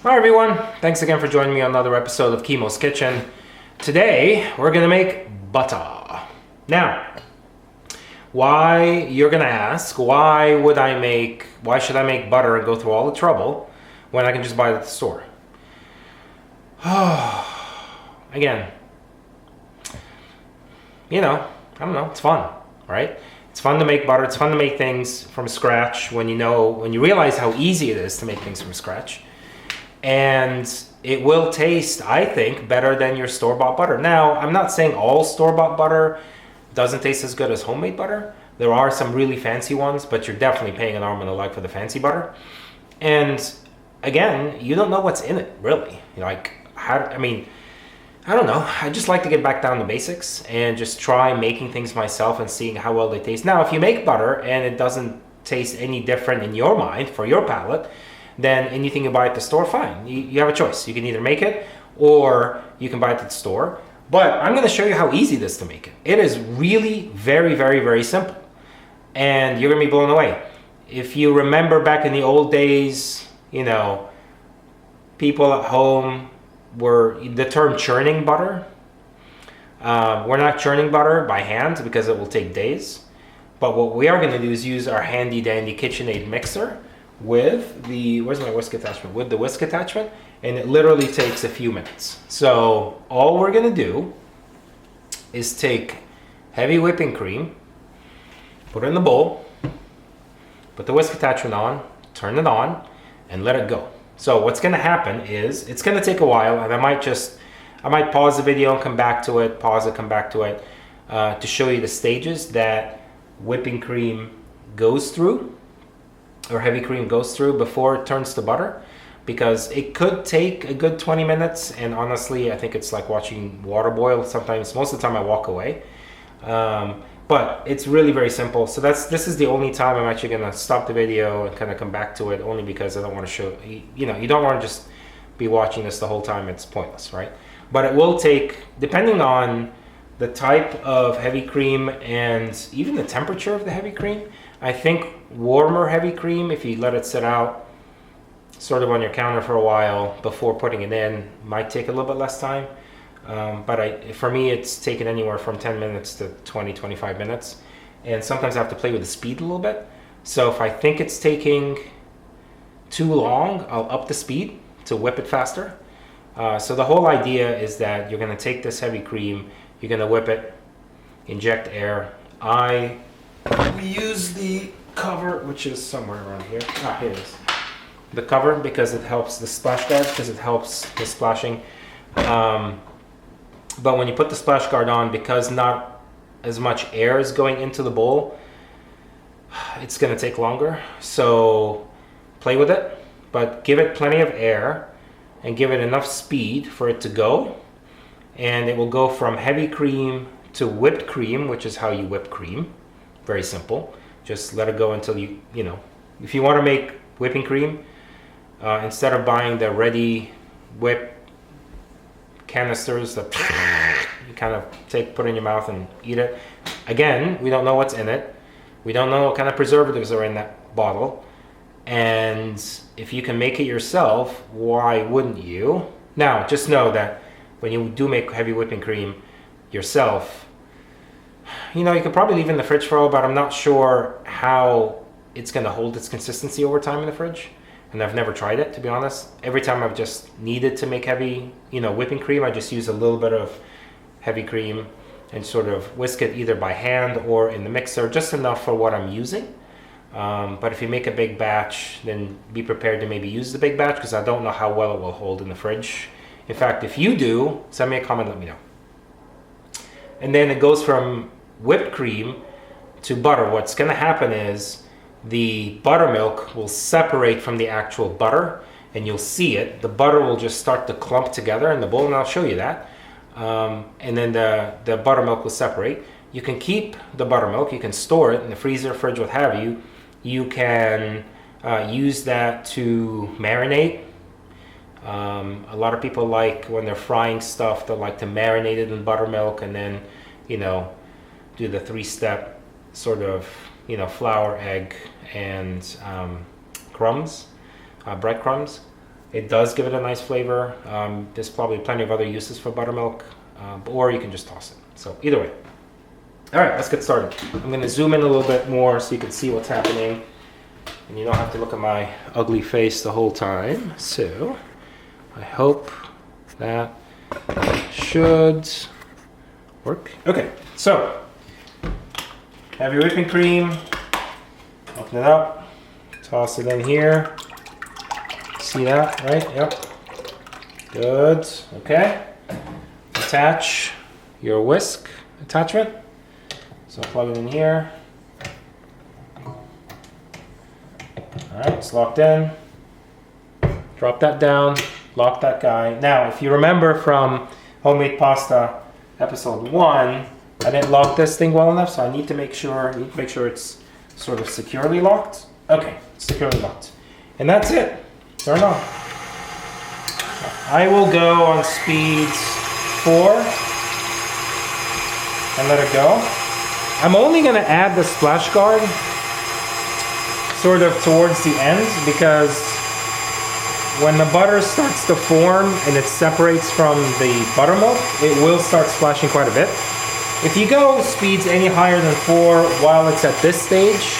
Hi everyone, thanks again for joining me on another episode of Kemo's Kitchen. Today we're gonna make butter. Now, you're gonna ask, why should I make butter and go through all the trouble when I can just buy it at the store? Again, I don't know, it's fun, right? It's fun to make butter, it's fun to make things from scratch when you realize how easy it is to make things from scratch. And it will taste, I think, better than your store-bought butter. Now, I'm not saying all store-bought butter doesn't taste as good as homemade butter. There are some really fancy ones, but you're definitely paying an arm and a leg for the fancy butter. And again, you don't know what's in it, really. I don't know. I just like to get back down to basics and just try making things myself and seeing how well they taste. Now, if you make butter and it doesn't taste any different in your mind, for your palate, then anything you buy at the store, fine. You have a choice. You can either make it or you can buy it at the store. But I'm going to show you how easy it is to make it. It is really very, very, very simple. And you're going to be blown away. If you remember back in the old days, people at home the term churning butter. We're not churning butter by hand because it will take days. But what we are going to do is use our handy dandy KitchenAid mixer with the whisk attachment, and it literally takes a few minutes. So all we're gonna do is take heavy whipping cream, put it in the bowl, put the whisk attachment on, turn it on, and let it go. So what's gonna happen is it's gonna take a while, and I might pause the video and come back to it, come back to it, to show you the stages that whipping cream goes through, or heavy cream goes through before it turns to butter, because it could take a good 20 minutes, and honestly I think it's like watching water boil. Sometimes, most of the time, I walk away, but it's really very simple. So this is the only time I'm actually gonna stop the video and kind of come back to it, only because I don't want to show you don't want to just be watching this the whole time. It's pointless, right? But it will take, depending on the type of heavy cream and even the temperature of the heavy cream, I think warmer heavy cream, if you let it sit out sort of on your counter for a while before putting it in, might take a little bit less time. But for me, it's taken anywhere from 10 minutes to 20-25 minutes. And sometimes I have to play with the speed a little bit. So if I think it's taking too long, I'll up the speed to whip it faster. So the whole idea is that you're going to take this heavy cream, you're going to whip it, inject air. We use the cover, which is somewhere around here. Here it is. The cover, because it helps the splash guard, because it helps the splashing. But when you put the splash guard on, because not as much air is going into the bowl, it's going to take longer. So play with it, but give it plenty of air and give it enough speed for it to go. And it will go from heavy cream to whipped cream, which is how you whip cream. Very simple. Just let it go until if you want to make whipping cream, instead of buying the ready whip canisters that you kind of put in your mouth and eat it. Again, we don't know what's in it. We don't know what kind of preservatives are in that bottle. And if you can make it yourself, why wouldn't you? Now, just know that when you do make heavy whipping cream yourself, you can probably leave it in the fridge for a while, but I'm not sure how it's going to hold its consistency over time in the fridge. And I've never tried it, to be honest. Every time I've just needed to make heavy, whipping cream, I just use a little bit of heavy cream and sort of whisk it either by hand or in the mixer, just enough for what I'm using. But if you make a big batch, then be prepared to maybe use the big batch, because I don't know how well it will hold in the fridge. In fact, if you do, send me a comment, let me know. And then it goes from whipped cream to butter. What's going to happen is the buttermilk will separate from the actual butter, and you'll see it. The butter will just start to clump together in the bowl, and I'll show you that. And then the buttermilk will separate. You can keep the buttermilk, you can store it in the freezer, fridge, what have you. You can use that to marinate. A lot of people like, when they're frying stuff, they like to marinate it in buttermilk and then, do the 3-step sort of, flour, egg, and crumbs, breadcrumbs. It does give it a nice flavor. There's probably plenty of other uses for buttermilk, or you can just toss it. So either way. All right, let's get started. I'm going to zoom in a little bit more so you can see what's happening, and you don't have to look at my ugly face the whole time. So I hope that should work. Okay, so have your whipping cream. Open it up. Toss it in here. See that, right? Yep. Good. Okay. Attach your whisk attachment. So plug it in here. Alright, it's locked in. Drop that down. Lock that guy. Now, if you remember from Homemade Pasta episode 1, I didn't lock this thing well enough, so I need to make sure it's sort of securely locked. Okay, securely locked. And that's it. Turn on. I will go on speed 4 and let it go. I'm only going to add the splash guard sort of towards the end, because when the butter starts to form and it separates from the buttermilk, it will start splashing quite a bit. If you go speeds any higher than 4 while it's at this stage,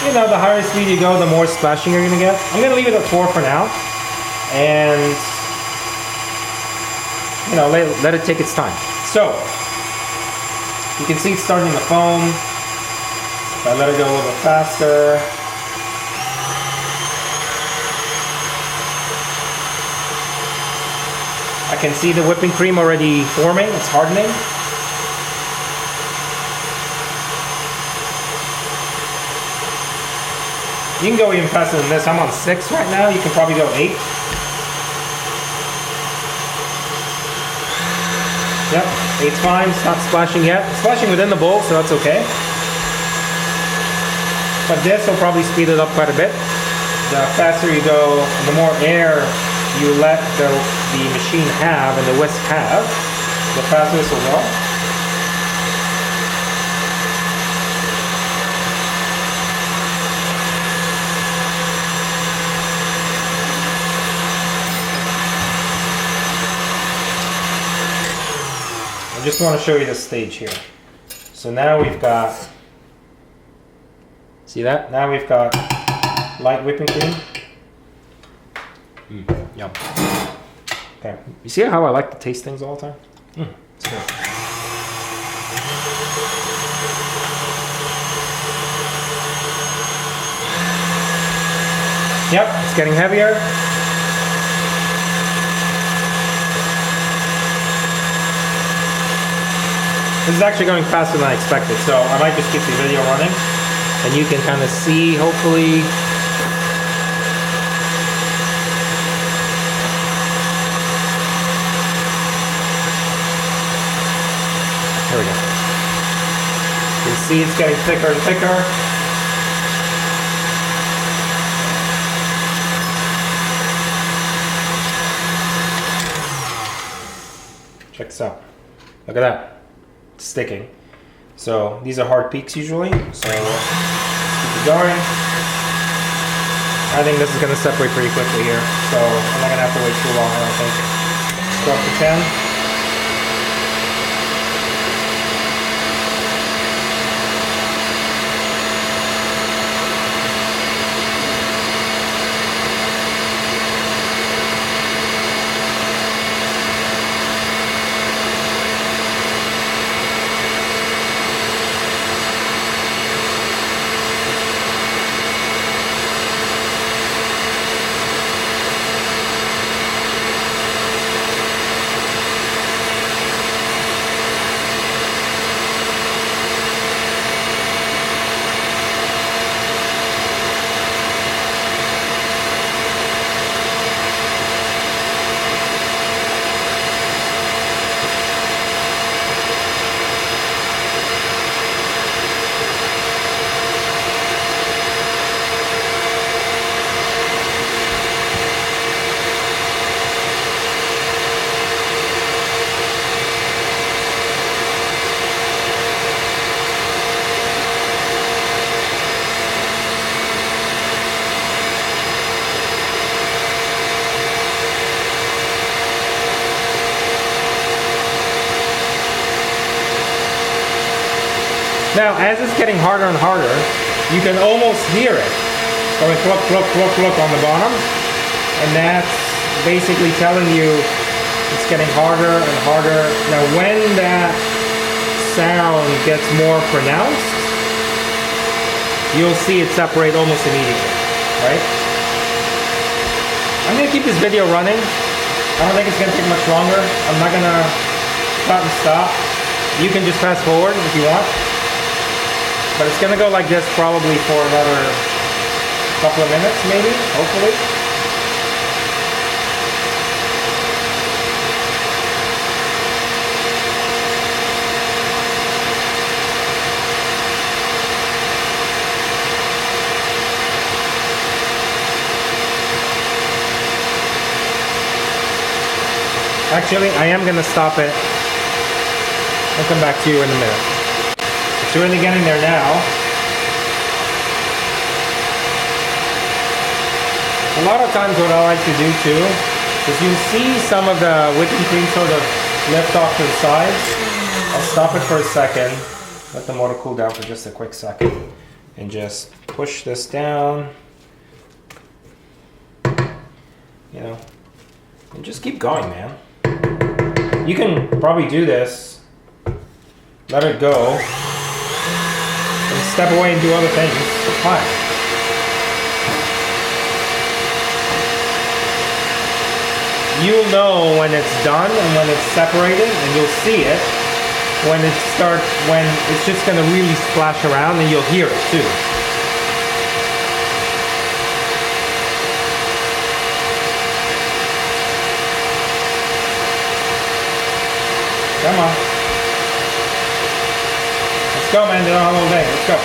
you know, the higher speed you go, the more splashing you're gonna get. I'm gonna leave it at 4 for now, and you know, let it take its time. So you can see it's starting to foam. If I let it go a little bit faster, I can see the whipping cream already forming. It's hardening. You can go even faster than this. I'm on 6 right now. You can probably go 8. Yep, 8's fine. It's not splashing yet. It's splashing within the bowl, so that's okay. But this will probably speed it up quite a bit. The faster you go, and the more air you let the machine have and the whisk have, the faster this will go. I just want to show you this stage here. So now we've got, see that? Now we've got light whipping cream. Yum. Okay. You see how I like to taste things all the time? It's good. Yep, it's getting heavier. This is actually going faster than I expected, so I might just keep the video running, and you can kind of see, hopefully. There we go. You can see it's getting thicker and thicker. Check this out. Look at that. It's sticking. So these are hard peaks usually. So let's keep it going. I think this is going to separate pretty quickly here. So I'm not going to have to wait too long, I don't think. Let's go up to 10. Now, as it's getting harder and harder, you can almost hear it going cluck, cluck, cluck, cluck on the bottom. And that's basically telling you it's getting harder and harder. Now, when that sound gets more pronounced, you'll see it separate almost immediately, right? I'm gonna keep this video running. I don't think it's gonna take much longer. I'm not gonna cut and stop. You can just fast forward if you want. But it's gonna go like this probably for another couple of minutes maybe, hopefully. Actually, I am gonna stop it. I'll come back to you in a minute. It's really getting there now. A lot of times what I like to do too is you see some of the whipping cream sort of lift off to the sides. I'll stop it for a second, let the motor cool down for just a quick second, and just push this down. You know, and just keep going, man. You can probably do this, let it go, and step away and do other things. It's fine. You'll know when it's done and when it's separated, and you'll see it when it's just gonna really splash around, and you'll hear it too. Come on. Let's go, man. Do it all day. Let's go.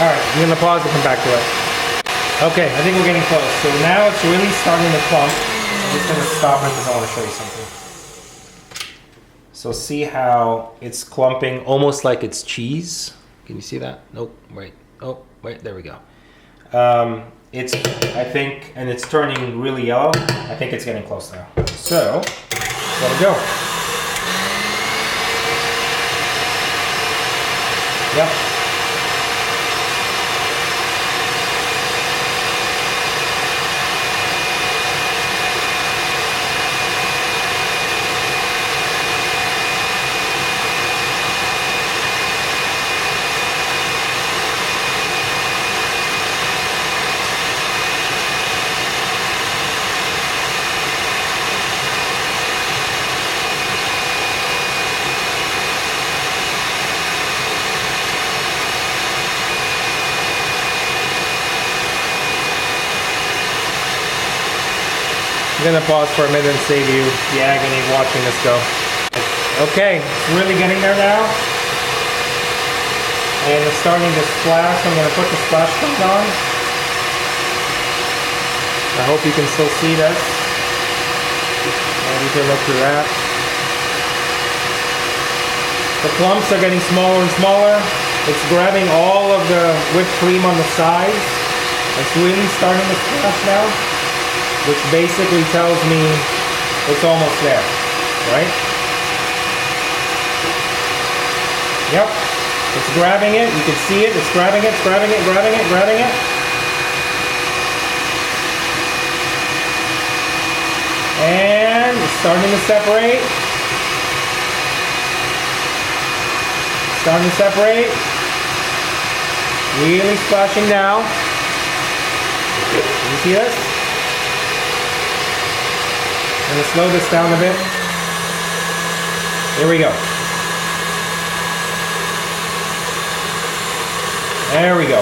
Alright, I'm going to pause and come back to it. Okay, I think we're getting close. So now it's really starting to clump. I'm just going to stop it because I want to show you something. So see how it's clumping almost like it's cheese? Can you see that? Nope. Wait. Oh, wait. There we go. It's, I think, and it's turning really yellow. I think it's getting close now. So, let it go. Yep. I'm gonna pause for a minute and save you the agony of watching this go. Okay, it's really getting there now. And it's starting to splash. I'm gonna put the splash guard on. I hope you can still see this. You can look through that. The clumps are getting smaller and smaller. It's grabbing all of the whipped cream on the sides. It's really starting to splash now, which basically tells me it's almost there, right? Yep, it's grabbing it, you can see it, it's grabbing it, grabbing it, grabbing it, grabbing it. And it's starting to separate. It's starting to separate. Really splashing now. Can you see this? I'm going to slow this down a bit. Here we go. There we go.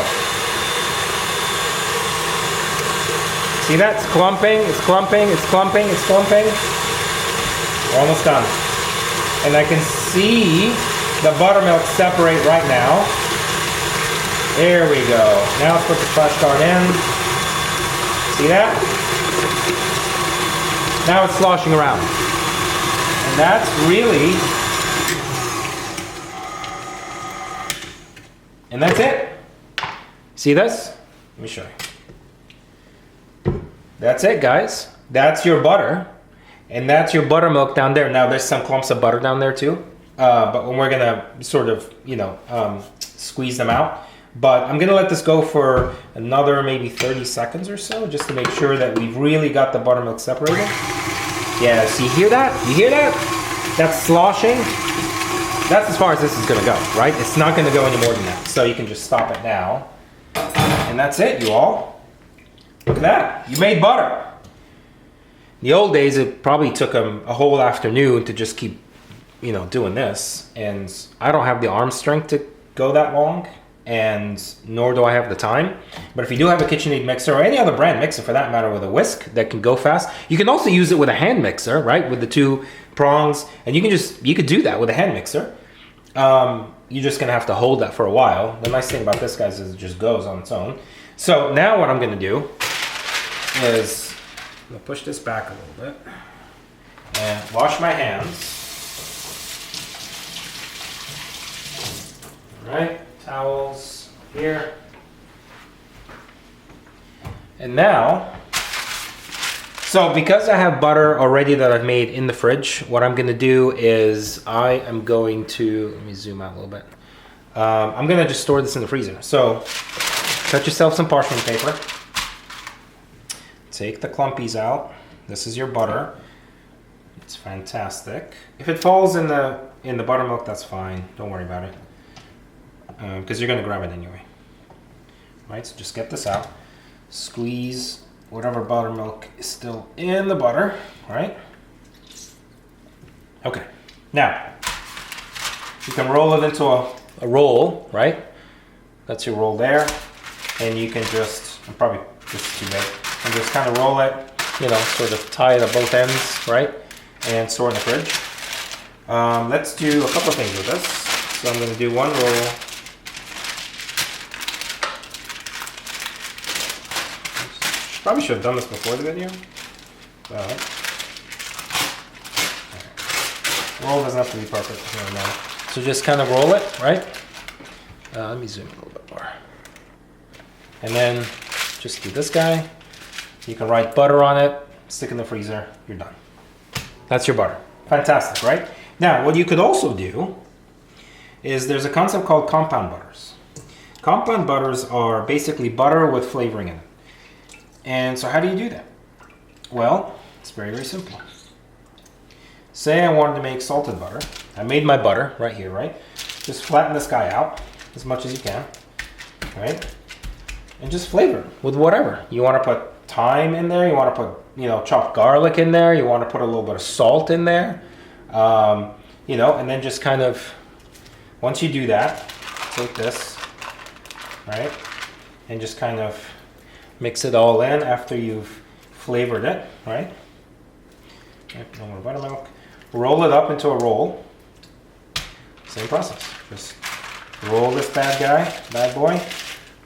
See that? It's clumping, it's clumping, it's clumping, it's clumping. We're almost done. And I can see the buttermilk separate right now. There we go. Now let's put the splash guard in. See that? Now it's sloshing around. And that's really... And that's it. See this? Let me show you. That's it, guys. That's your butter. And that's your buttermilk down there. Now, there's some clumps of butter down there too. But when we're gonna sort of, squeeze them out. But I'm gonna let this go for another maybe 30 seconds or so, just to make sure that we've really got the buttermilk separated. Yeah, so you hear that? You hear that? That's sloshing. That's as far as this is gonna go, right? It's not gonna go any more than that. So you can just stop it now. And that's it, you all. Look at that, you made butter. In the old days, it probably took them a whole afternoon to just keep, doing this. And I don't have the arm strength to go that long, and nor do I have the time. But if you do have a KitchenAid mixer, or any other brand mixer for that matter, with a whisk that can go fast, you can also use it with a hand mixer, right? With the 2 prongs, and you could do that with a hand mixer. You're just gonna have to hold that for a while. The nice thing about this, guys, is it just goes on its own. So now what I'm gonna do is I'm gonna push this back a little bit and wash my hands. All right, towels here. And now, so because I have butter already that I've made in the fridge, what I'm gonna do is I am going to, let me zoom out a little bit. I'm gonna just store this in the freezer. So cut yourself some parchment paper. Take the clumpies out. This is your butter. It's fantastic. If it falls in the buttermilk, that's fine. Don't worry about it, because you're gonna grab it anyway. Right. So just get this out. Squeeze whatever buttermilk is still in the butter. Right. Okay. Now you can roll it into a roll. Right. That's your roll there, and you can just probably just too big. And just kind of roll it, sort of tie it at both ends, right? And store in the fridge. Let's do a couple of things with this. So I'm going to do one roll. Probably should have done this before the video. But roll doesn't have to be perfect right now. So just kind of roll it, right? Let me zoom in a little bit more. And then just do this guy. You can write butter on it, stick in the freezer, you're done. That's your butter. Fantastic, right? Now, what you could also do is there's a concept called compound butters. Compound butters are basically butter with flavoring in it. And so how do you do that? Well, it's very, very simple. Say I wanted to make salted butter. I made my butter right here, right? Just flatten this guy out as much as you can, right? And just flavor it with whatever. You want to put thyme in there, you want to put, chopped garlic in there, you want to put a little bit of salt in there, and then just kind of, once you do that, take this, right, and just kind of mix it all in after you've flavored it, right? No more buttermilk. Roll it up into a roll. Same process. Just roll this bad boy,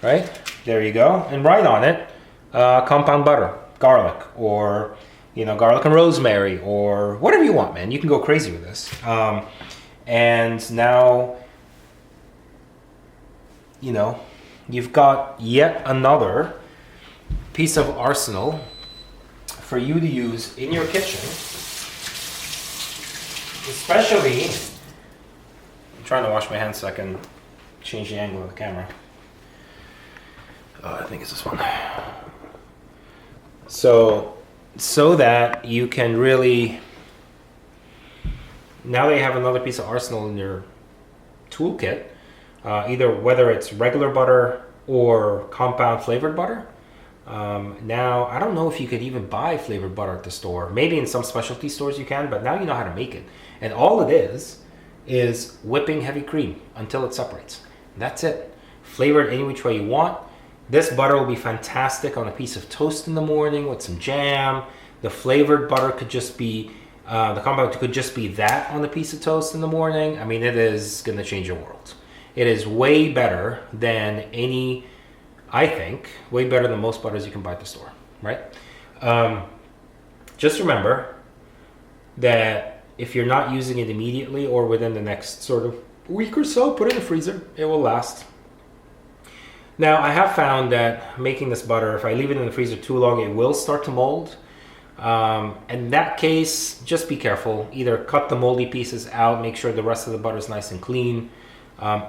right? There you go. And write on it, compound butter, garlic, or garlic and rosemary, or whatever you want, man. You can go crazy with this. And now, you've got yet another piece of arsenal for you to use in your kitchen. Especially, I'm trying to wash my hands so I can change the angle of the camera. I think it's this one. So that you can really, now that you have another piece of arsenal in your toolkit, either whether it's regular butter or compound flavored butter. Now, I don't know if you could even buy flavored butter at the store. Maybe in some specialty stores you can, but now you know how to make it. And all it is whipping heavy cream until it separates. That's it. Flavor it any which way you want. This butter will be fantastic on a piece of toast in the morning with some jam. The flavored butter could just be, the compound could just be that on a piece of toast in the morning. I mean, it is going to change your world. It is way better than any, I think, way better than most butters you can buy at the store, right? Just remember that if you're not using it immediately or within the next sort of week or so, put it in the freezer. It will last. Now, I have found that making this butter, if I leave it in the freezer too long, it will start to mold. In that case, just be careful. Either cut the moldy pieces out, make sure the rest of the butter is nice and clean.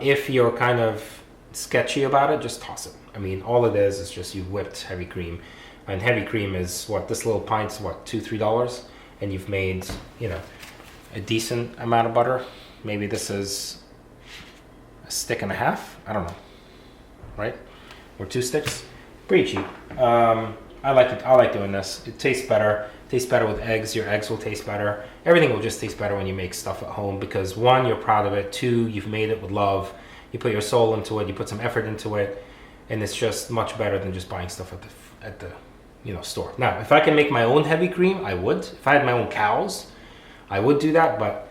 If you're kind of sketchy about it, just toss it. I mean, all it is just you whipped heavy cream. And heavy cream is what, this little pint's what, $2-3? And you've made, you know, a decent amount of butter. Maybe this is a stick and a half. I don't know, right? Or 2 sticks. Pretty cheap. I like it. I like doing this. It tastes better. It tastes better with eggs. Your eggs will taste better. Everything will just taste better when you make stuff at home because 1, you're proud of it. 2, you've made it with love. You put your soul into it. You put some effort into it, and it's just much better than just buying stuff at the store. Now, if I can make my own heavy cream, I would. If I had my own cows, I would do that. But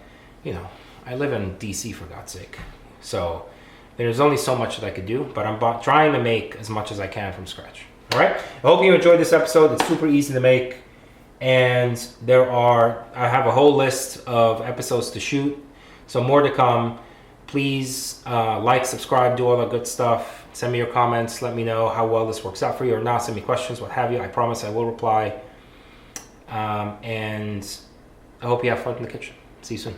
I live in DC, for God's sake, so there's only so much that I could do. But I'm trying to make as much as I can from scratch. All right. I hope you enjoyed this episode. It's super easy to make, and I have a whole list of episodes to shoot, so more to come. Please like, subscribe, do all that good stuff. Send me your comments. Let me know how well this works out for you or not. Send me questions, what have you. I promise I will reply. And I hope you have fun in the kitchen. See you soon.